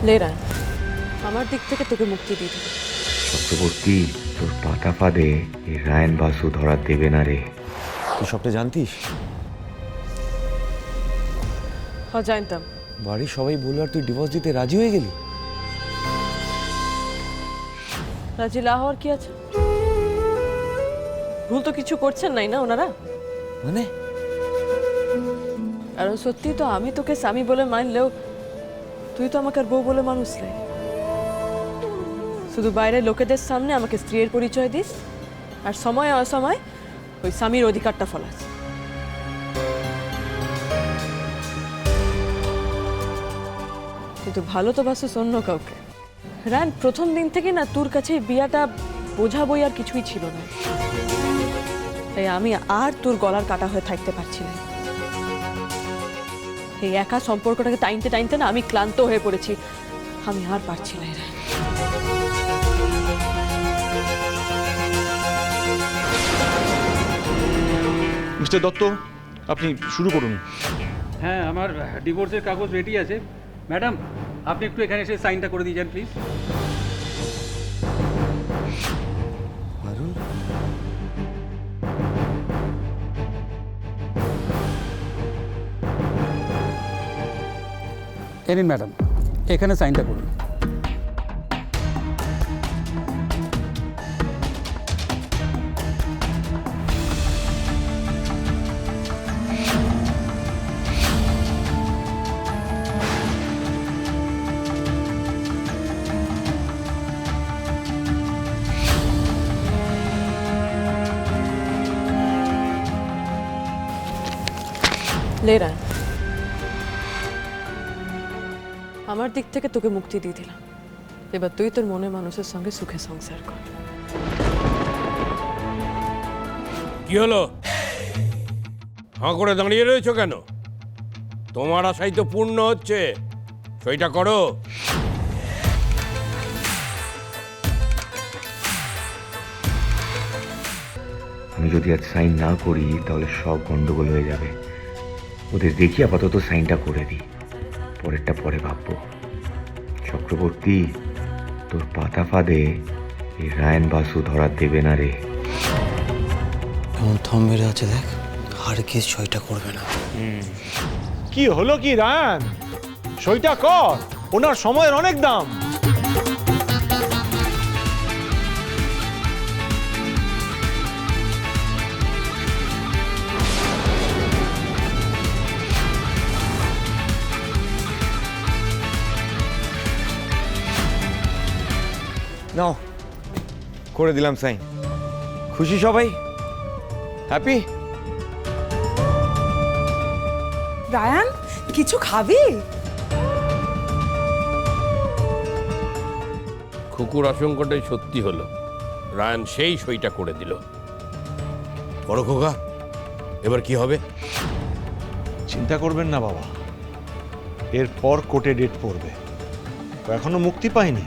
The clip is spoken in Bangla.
ले रहा है আমার দিক থেকে তোকে মুক্তি দিয়ে দিল। চক্রবর্তী, তোর পাতা ফাঁদে এই রায়ন বাসু ধরা দেবে না রে। তুই সবটা জানতিস? হ্যাঁ জানতাম। বাড়ির সবাই বলল আর তুই ডিভোর্স দিতে রাজি হয়ে গেলি? রাজি লাহোর কি আছে? ভুল তো কিছু করছেন নাই না ওনারা? মানে কারণ সত্যি তো আমি তোকে স্বামী বলে মানলেও তুই তো আমাকে আর বউ বলে মানুষ নেই। শুধু বাইরে লোকেদের সামনে আমাকে স্ত্রীর পরিচয় দিস আর সময় অসময় ওই স্বামীর অধিকারটা ফলাস। কিন্তু ভালো তো বাসুস অন্য কাউকে। রায়ন, প্রথম দিন থেকে না তোর কাছে বিয়াটা বোঝা বই আর কিছুই ছিল না, তাই আমি আর তোর গলার কাটা হয়ে থাকতে পারছি না। এই একা সম্পর্কটাকে টাইনতে টাইনতে না আমি ক্লান্ত হয়ে পড়েছি। আমি আর পারছি না। রায়ন, মিস্টার দত্ত, আপনি শুরু করুন। হ্যাঁ, আমার ডিভোর্সের কাগজ রেডি আছে। ম্যাডাম, আপনি একটু এখানে এসে সাইনটা করে দিয়ে যান প্লিজ। পারুল, এ নিন ম্যাডাম, এখানে সাইনটা করুন। ले रहा है আমার দিক থেকে তোকে মুক্তি দিয়ে দিলাম। এবার তুই তোর মনে মানুষের সঙ্গে সুখে সংসার কর। কি হলো? হাঁ করে দাঁড়িয়ে রয়েছো কেন? তোমার আশাই তো পূর্ণ হচ্ছে, সইটা করো। আমি যদি আজ সাইন না করি তাহলে সব গন্ডগোল হয়ে যাবে। ওদের দেখি আপাতত সাইনটা করে দিই, পরেরটা পরে ভাববো। চক্রবর্তী, তোর পাতা ফাঁদে এই রায়ন বাসু ধরা দেবে না রে। এমন থম মেরে আছে দেখ, আর কি সইটা করবে না। কি হলো কি রায়ন? সইটা কর, ওনার সময়ের অনেক দাম। নাও, করে দিলাম সাইন। খুশি সবাই? হ্যাপি? রায়ান, কিছু খাবি? খুকুর আশঙ্কাটাই সত্যি হলো, রায়ন সেই সইটা করে দিল। বড় খোকা, এবার কি হবে? চিন্তা করবেন না বাবা, এরপর কোর্টে ডেট পড়বে। ও এখনো মুক্তি পায়নি।